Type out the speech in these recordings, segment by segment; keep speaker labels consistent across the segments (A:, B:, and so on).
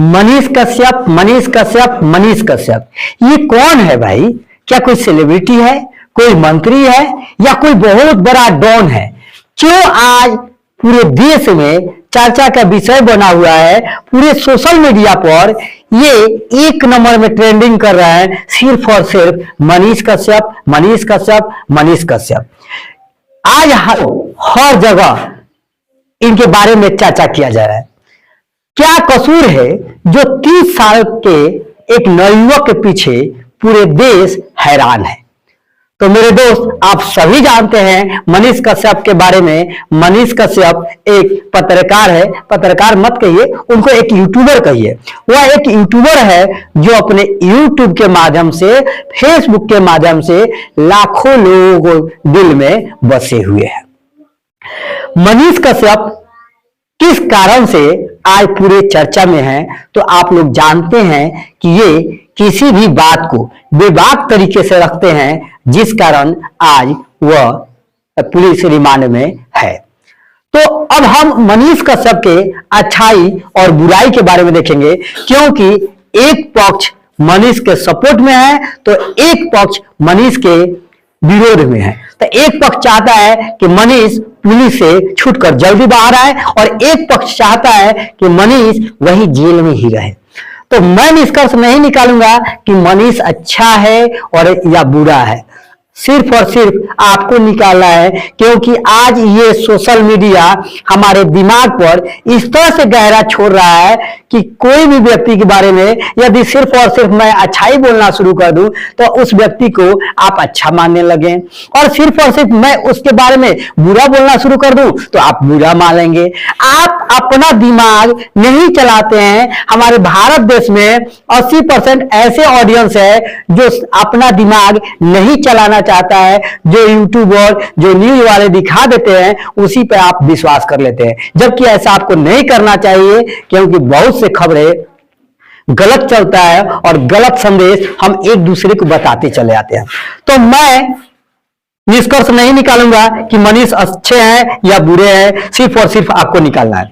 A: मनीष कश्यप, मनीष कश्यप, मनीष कश्यप, ये कौन है भाई? क्या कोई सेलिब्रिटी है, कोई मंत्री है, या कोई बहुत बड़ा डॉन है? क्यों आज पूरे देश में चर्चा का विषय बना हुआ है? पूरे सोशल मीडिया पर ये एक नंबर में ट्रेंडिंग कर रहा है, सिर्फ और सिर्फ मनीष कश्यप, मनीष कश्यप, मनीष कश्यप। आज हर जगह इनके बारे में चर्चा किया जा रहा है। क्या कसूर है जो 30 साल के एक नवयुवक के पीछे पूरे देश हैरान है? तो मेरे दोस्त, आप सभी जानते हैं मनीष कश्यप के बारे में। मनीष कश्यप एक पत्रकार है, पत्रकार मत कहिए, उनको एक यूट्यूबर कहिए। वह एक यूट्यूबर है जो अपने यूट्यूब के माध्यम से, फेसबुक के माध्यम से लाखों लोगों को दिल में बसे हुए हैं। मनीष कश्यप किस कारण से आज पूरे चर्चा में है? तो आप लोग जानते हैं कि ये किसी भी बात को बेबाक तरीके से रखते हैं, जिस कारण आज वह पुलिस रिमांड में है। तो अब हम मनीष कश्यप के अच्छाई और बुराई के बारे में देखेंगे, क्योंकि एक पक्ष मनीष के सपोर्ट में है तो एक पक्ष मनीष के विरोध में है। तो एक पक्ष चाहता है कि मनीष पुलिस से छूटकर जल्दी बाहर आए, और एक पक्ष चाहता है कि मनीष वही जेल में ही रहे। तो मैं निष्कर्ष नहीं निकालूंगा कि मनीष अच्छा है और या बुरा है, सिर्फ और सिर्फ आपको निकालना है, क्योंकि आज ये सोशल मीडिया हमारे दिमाग पर इस तरह से गहरा छोड़ रहा है कि कोई भी व्यक्ति के बारे में यदि सिर्फ और सिर्फ मैं अच्छाई बोलना शुरू कर दूं तो उस व्यक्ति को आप अच्छा मानने लगे, और सिर्फ और सिर्फ मैं उसके बारे में बुरा बोलना शुरू कर दूं तो आप बुरा मान लेंगे। आप अपना दिमाग नहीं चलाते हैं। हमारे भारत देश में 80% ऐसे ऑडियंस है जो अपना दिमाग नहीं चलाना चाहता है। जो यूट्यूबर, जो न्यूज वाले दिखा देते हैं उसी पे आप विश्वास कर लेते हैं, जबकि ऐसा आपको नहीं करना चाहिए, क्योंकि बहुत से खबरें गलत चलता है और गलत संदेश हम एक दूसरे को बताते चले आते हैं। तो मैं निष्कर्ष नहीं निकालूंगा कि मनीष अच्छे हैं या बुरे हैं, सिर्फ और सिर्फ आपको निकालना है।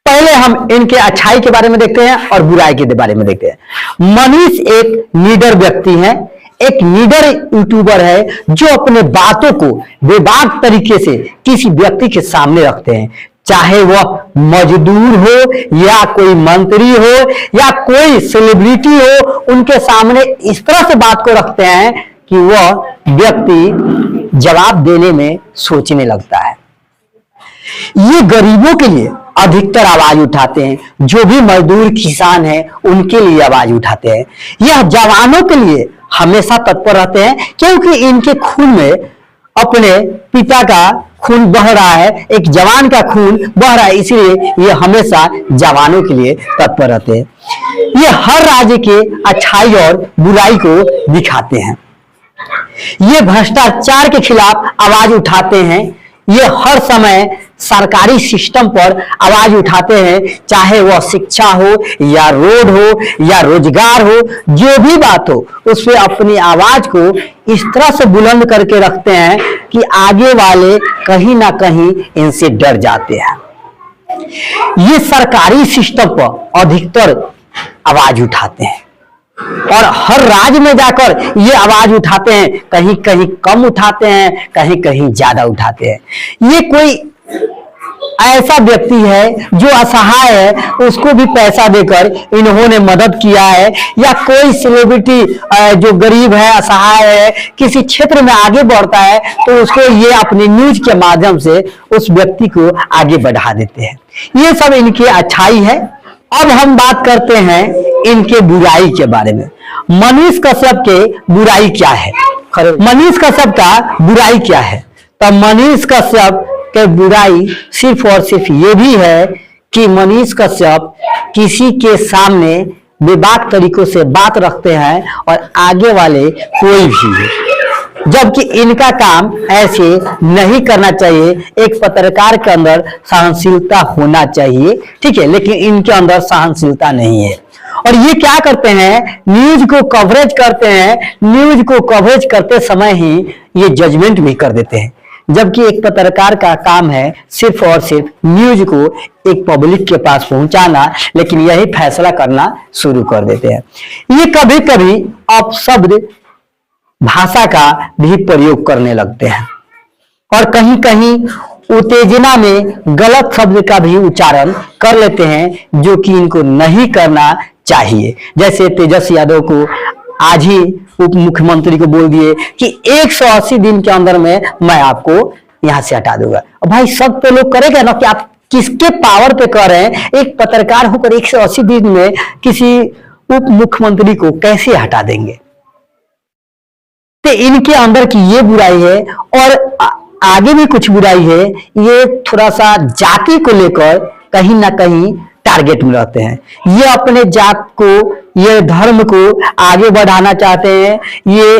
A: पहले हम इनके अच्छाई के बारे में देखते हैं और बुराई के बारे में देखते हैं। मनीष एक निडर व्यक्ति है, एक निडर यूट्यूबर है जो अपने बातों को बेबाक तरीके से किसी व्यक्ति के सामने रखते हैं, चाहे वह मजदूर हो या कोई मंत्री हो या कोई सेलिब्रिटी हो। उनके सामने इस तरह से बात को रखते हैं कि वह व्यक्ति जवाब देने में सोचने लगता है। ये गरीबों के लिए अधिकतर आवाज उठाते हैं, जो भी मजदूर किसान हैं उनके लिए आवाज उठाते हैं। यह जवानों के लिए हमेशा तत्पर रहते हैं, क्योंकि इनके खून में अपने पिता का खून बह रहा है, एक जवान का खून बह रहा है, इसलिए ये हमेशा जवानों के लिए तत्पर रहते हैं। ये हर राज्य के अच्छाई और बुराई को दिखाते हैं। ये भ्रष्टाचार के खिलाफ आवाज उठाते हैं। ये हर समय सरकारी सिस्टम पर आवाज उठाते हैं, चाहे वह शिक्षा हो या रोड हो या रोजगार हो, जो भी बात हो उस पर अपनी आवाज को इस तरह से बुलंद करके रखते हैं कि आगे वाले कहीं ना कहीं इनसे डर जाते हैं। ये सरकारी सिस्टम पर अधिकतर आवाज उठाते हैं और हर राज्य में जाकर ये आवाज उठाते हैं। कहीं कहीं कम उठाते हैं, कहीं कहीं ज्यादा उठाते हैं। ये कोई ऐसा व्यक्ति है जो असहाय है, उसको भी पैसा देकर इन्होंने मदद किया है, या कोई सेलिब्रिटी जो गरीब है, असहाय है, किसी क्षेत्र में आगे बढ़ता है तो उसको ये अपनी न्यूज के माध्यम से उस व्यक्ति को आगे बढ़ा देते हैं। ये सब इनकी अच्छाई है। अब हम बात करते हैं इनके बुराई के बारे में। मनीष कश्यप के बुराई क्या है? मनीष कश्यप का बुराई क्या है? तो मनीष कश्यप के बुराई सिर्फ और सिर्फ ये भी है कि मनीष कश्यप किसी के सामने बेबाक तरीकों से बात रखते हैं, और आगे वाले कोई भी है, जबकि इनका काम ऐसे नहीं करना चाहिए। एक पत्रकार के अंदर सहनशीलता होना चाहिए, ठीक है, लेकिन इनके अंदर सहनशीलता नहीं है। और ये क्या करते हैं, न्यूज को कवरेज करते हैं। न्यूज को कवरेज करते समय ही ये जजमेंट भी कर देते हैं, जबकि एक पत्रकार का काम है सिर्फ और सिर्फ न्यूज को एक पब्लिक के पास पहुंचाना, लेकिन यही फैसला करना शुरू कर देते हैं। ये कभी कभी अपशब्द भाषा का भी प्रयोग करने लगते हैं और कहीं कहीं उत्तेजना में गलत शब्द का भी उच्चारण कर लेते हैं, जो कि इनको नहीं करना चाहिए। जैसे तेजस्वी यादव को आज ही उप मुख्यमंत्री को बोल दिए कि 180 दिन के अंदर में मैं आपको यहां से हटा दूंगा। अब भाई सब तो लोग करेगा ना कि आप किसके पावर पे कर रहे हैं। एक पत्रकार होकर 180 दिन में किसी उप मुख्यमंत्री को कैसे हटा देंगे? तो इनके अंदर की ये बुराई है और आगे भी कुछ बुराई है। ये थोड़ा सा जाति को लेकर कहीं ना कहीं टारगेट में रहते हैं। ये अपने जात को, ये धर्म को आगे बढ़ाना चाहते हैं। ये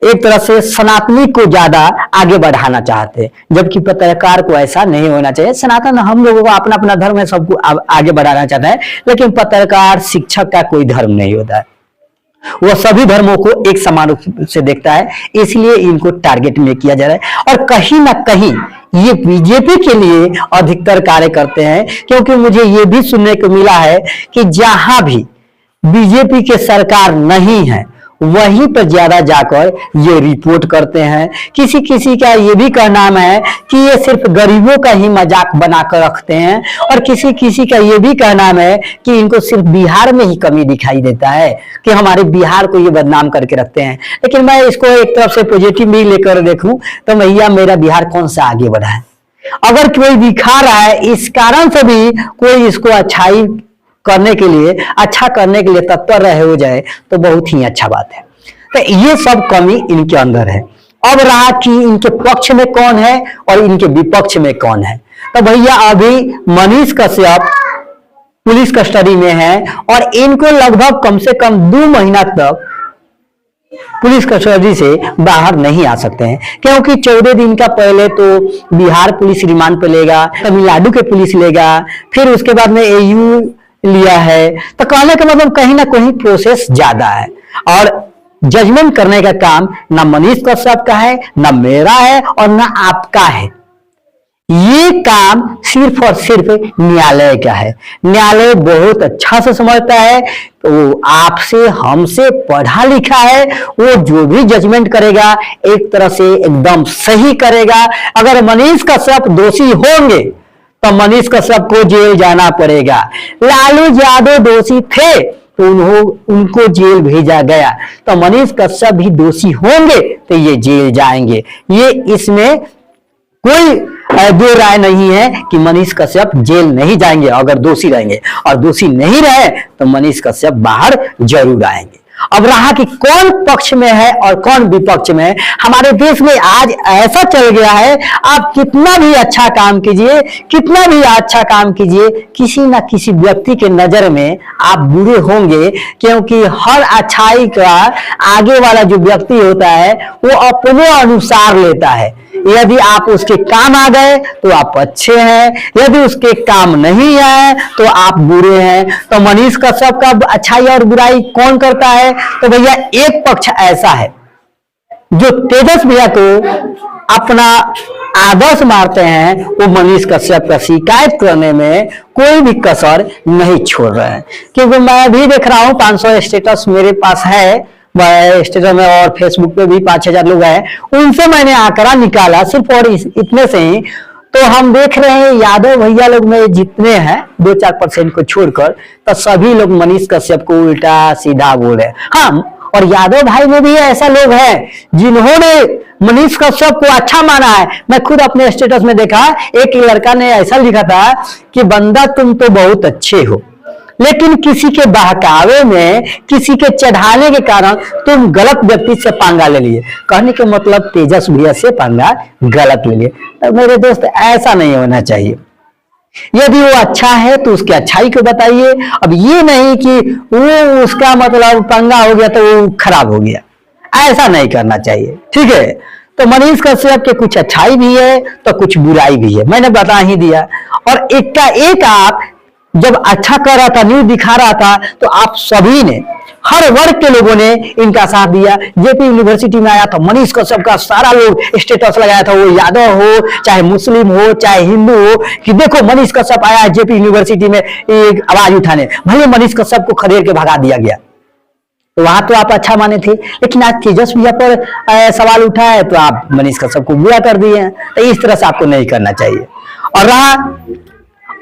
A: एक तरह से सनातनी को ज्यादा आगे बढ़ाना चाहते हैं, जबकि पत्रकार को ऐसा नहीं होना चाहिए। सनातन हम लोगों का अपना अपना धर्म है, सबको आगे बढ़ाना चाहता है, लेकिन पत्रकार शिक्षक का कोई धर्म नहीं होता है। वह सभी धर्मों को एक समान रूप से देखता है, इसलिए इनको टारगेट में किया जा रहा है। और कहीं ना कहीं ये बीजेपी के लिए अधिकतर कार्य करते हैं, क्योंकि मुझे ये भी सुनने को मिला है कि जहां भी बीजेपी के सरकार नहीं है वहीं पर ज्यादा जाकर ये रिपोर्ट करते हैं। किसी किसी का ये भी कहना है कि ये सिर्फ गरीबों का ही मजाक बनाकर रखते हैं, और किसी किसी का ये भी कहना है कि इनको सिर्फ बिहार में ही कमी दिखाई देता है, कि हमारे बिहार को ये बदनाम करके रखते हैं। लेकिन मैं इसको एक तरफ से पॉजिटिव भी लेकर देखूं तो भैया मेरा बिहार कौन सा आगे बढ़ा है? अगर कोई दिखा रहा है, इस कारण से भी कोई इसको अच्छाई करने के लिए, अच्छा करने के लिए तत्पर रहे हो जाए तो बहुत ही अच्छा बात है। तो ये सब कमी इनके अंदर है। अब रहा कि इनके पक्ष में कौन है और इनके विपक्ष में कौन है। तो भैया अभी मनीष कश्यप पुलिस कस्टडी में है और इनको लगभग कम से कम 2 महीना तक पुलिस कस्टडी से बाहर नहीं आ सकते हैं, क्योंकि 14 दिन का पहले तो बिहार पुलिस रिमांड पे लेगा, तमिलनाडु के पुलिस लेगा, फिर उसके बाद में AU लिया है। तो कहने का मतलब कहीं ना कहीं प्रोसेस ज्यादा है, और जजमेंट करने का काम ना मनीष कश्यप का है, ना मेरा है और ना आपका है। ये काम सिर्फ और सिर्फ न्यायालय का है। न्यायालय बहुत अच्छा से समझता है, तो आपसे हमसे पढ़ा लिखा है, वो जो भी जजमेंट करेगा एक तरह से एकदम सही करेगा। अगर मनीष कश्यप दोषी होंगे तो मनीष कश्यप को जेल जाना पड़ेगा। लालू यादव दोषी थे तो उनको जेल भेजा गया, तो मनीष कश्यप भी दोषी होंगे तो ये जेल जाएंगे। ये इसमें कोई दो राय नहीं है कि मनीष कश्यप जेल नहीं जाएंगे अगर दोषी रहेंगे, और दोषी नहीं रहे तो मनीष कश्यप बाहर जरूर आएंगे। अब रहा कि कौन पक्ष में है और कौन विपक्ष में है। हमारे देश में आज ऐसा चल गया है, आप कितना भी अच्छा काम कीजिए, कितना भी अच्छा काम कीजिए, किसी ना किसी व्यक्ति के नजर में आप बुरे होंगे, क्योंकि हर अच्छाई का आगे वाला जो व्यक्ति होता है वो अपने अनुसार लेता है। यदि आप उसके काम आ गए तो आप अच्छे हैं, यदि उसके काम नहीं आए तो आप बुरे हैं। तो मनीष कश्यप का अच्छाई और बुराई कौन करता है? तो भैया एक पक्ष ऐसा है जो तेजस भैया को अपना आदर्श मारते हैं, वो मनीष कश्यप का शिकायत करने में कोई भी कसर नहीं छोड़ रहे हैं। क्योंकि मैं भी देख रहा हूं 500 स्टेटस मेरे पास है स्टेटस में, और फेसबुक पे भी 5,000 लोग हैं, उनसे मैंने आंकड़ा निकाला सिर्फ और इतने से ही। तो हम देख रहे हैं यादव भैया लोग में जितने हैं 2-4% को छोड़कर, तो सभी लोग मनीष कश्यप को उल्टा सीधा बोले। हाँ, और यादव भाई में भी ऐसा लोग हैं जिन्होंने मनीष कश्यप को अच्छा माना है। मैं खुद अपने स्टेटस में देखा, एक लड़का ने ऐसा लिखा था कि बंदा तुम तो बहुत अच्छे हो, लेकिन किसी के बहकावे में, किसी के चढ़ाने के कारण तुम गलत व्यक्ति से पंगा ले लिए। कहने के मतलब तेजस भैया से पंगा गलत ले लिए। तो मेरे दोस्त ऐसा नहीं होना चाहिए। यदि वो अच्छा है तो उसकी अच्छाई को बताइए। अब ये नहीं कि वो उसका मतलब पंगा हो गया तो वो खराब हो गया, ऐसा नहीं करना चाहिए। ठीक है, तो मनीष कश्यप के कुछ अच्छाई भी है तो कुछ बुराई भी है, मैंने बता ही दिया। और एक का एक आप जब अच्छा कर रहा था, न्यूज दिखा रहा था, तो आप सभी ने हर वर्ग के लोगों ने इनका साथ दिया। जेपी यूनिवर्सिटी में आया था मनीष कश्यप का सारा लोग स्टेटस लगाया था, वो यादव हो चाहे मुस्लिम हो चाहे हिंदू हो, कि देखो मनीष कश्यप आया जेपी यूनिवर्सिटी में एक आवाज उठाने। भले मनीष कश्यप को खदेड़ के भगा दिया गया, तो वहां तो आप अच्छा माने थे, लेकिन आज तेजस भैया पर सवाल उठा है तो आप मनीष कश्यप को बुरा कर दिए हैं। तो इस तरह से आपको नहीं करना चाहिए। और रहा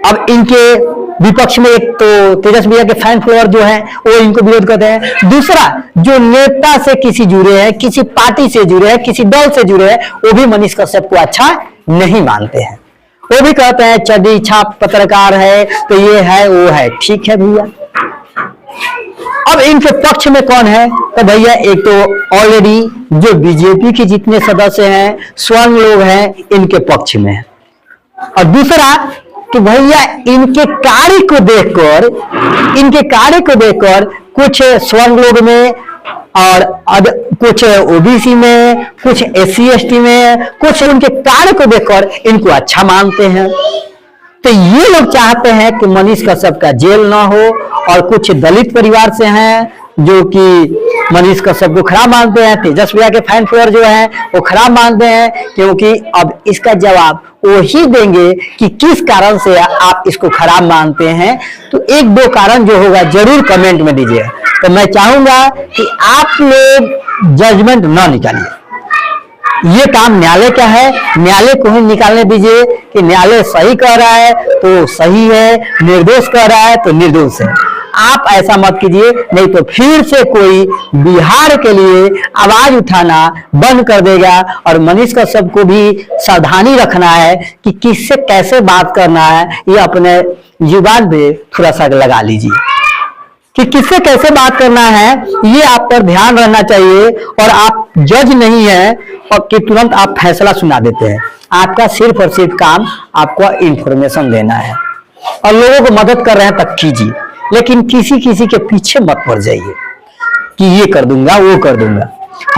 A: अब इनके विपक्ष में, एक तो तेजस भैया के फैन फॉलोअर जो है वो इनको विरोध करते हैं, दूसरा जो नेता से किसी जुड़े हैं, किसी पार्टी से जुड़े हैं, किसी दल से जुड़े हैं, वो भी मनीष कश्यप को अच्छा नहीं मानते हैं। वो भी कहते हैं चड्डी छाप पत्रकार है तो ये है वो है। ठीक है भैया, अब इनके पक्ष में कौन है? तो भैया एक तो ऑलरेडी जो बीजेपी के जितने सदस्य हैं, स्वर्ण लोग हैं, इनके पक्ष में है। और दूसरा कि भैया इनके कार्य को देखकर कुछ स्वर्ण लोग में और कुछ ओबीसी में, कुछ एससी एसटी में, कुछ उनके कार्य को देखकर इनको अच्छा मानते हैं। तो ये लोग चाहते हैं कि मनीष कश्यप का जेल ना हो, और कुछ दलित परिवार से हैं जो कि मनीष कश्यप को खराब मानते हैं। तेजस भैया के फैन फॉलोअर जो हैं वो खराब मानते हैं, क्योंकि अब इसका जवाब वो ही देंगे कि किस कारण से आप इसको खराब मानते हैं। तो एक दो कारण जो होगा जरूर कमेंट में दीजिए। तो मैं चाहूंगा कि आप लोग जजमेंट ना निकालिए, ये काम न्यायालय का है, न्यायालय को ही निकालने दीजिए कि न्यायालय सही कह रहा है तो सही है, निर्दोष कह रहा है तो निर्दोष है। आप ऐसा मत कीजिए, नहीं तो फिर से कोई बिहार के लिए आवाज उठाना बंद कर देगा। और मनीष कश्यप को भी सावधानी रखना है कि किससे कैसे बात करना है, ये अपने जुबान पे थोड़ा सा लगा लीजिए कि किससे कैसे बात करना है, ये आप पर ध्यान रहना चाहिए। और आप जज नहीं है और कि तुरंत आप फैसला सुना देते हैं। आपका सिर्फ और सिर्फ काम आपको इंफॉर्मेशन देना है और लोगों को मदद कर रहे हैं तक कीजिए, लेकिन किसी किसी के पीछे मत पड़ जाइए कि ये कर दूंगा वो कर दूंगा।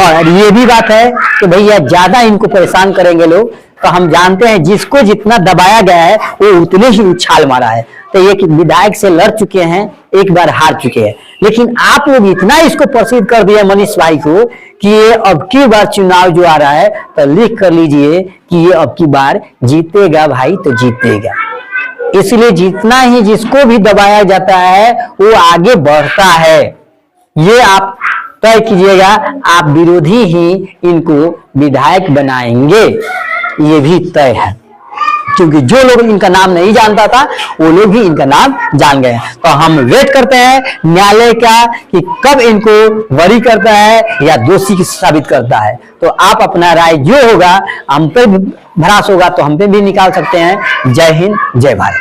A: और ये भी बात है कि भैया ज्यादा इनको परेशान करेंगे लोग तो हम जानते हैं जिसको जितना दबाया गया है वो उतने ही उछाल मारा है। तो ये विधायक से लड़ चुके हैं, एक बार हार चुके हैं, लेकिन आप लोग इतना इसको प्रसिद्ध कर दिया मनीष भाई को कि ये अब की बार चुनाव जो आ रहा है तो लिख कर लीजिए कि ये अब की बार जीतेगा भाई, तो जीतेगा। इसलिए जितना ही जिसको भी दबाया जाता है वो आगे बढ़ता है, ये आप तय कीजिएगा। आप विरोधी ही इनको विधायक बनाएंगे, ये भी तय है, क्योंकि जो लोग इनका नाम नहीं जानता था वो लोग भी इनका नाम जान गए। तो हम वेट करते हैं न्यायालय का कि कब इनको बरी करता है या दोषी साबित करता है। तो आप अपना राय जो होगा, हम पे भरोसा होगा तो हम पे भी निकाल सकते हैं। जय हिंद, जय भारत।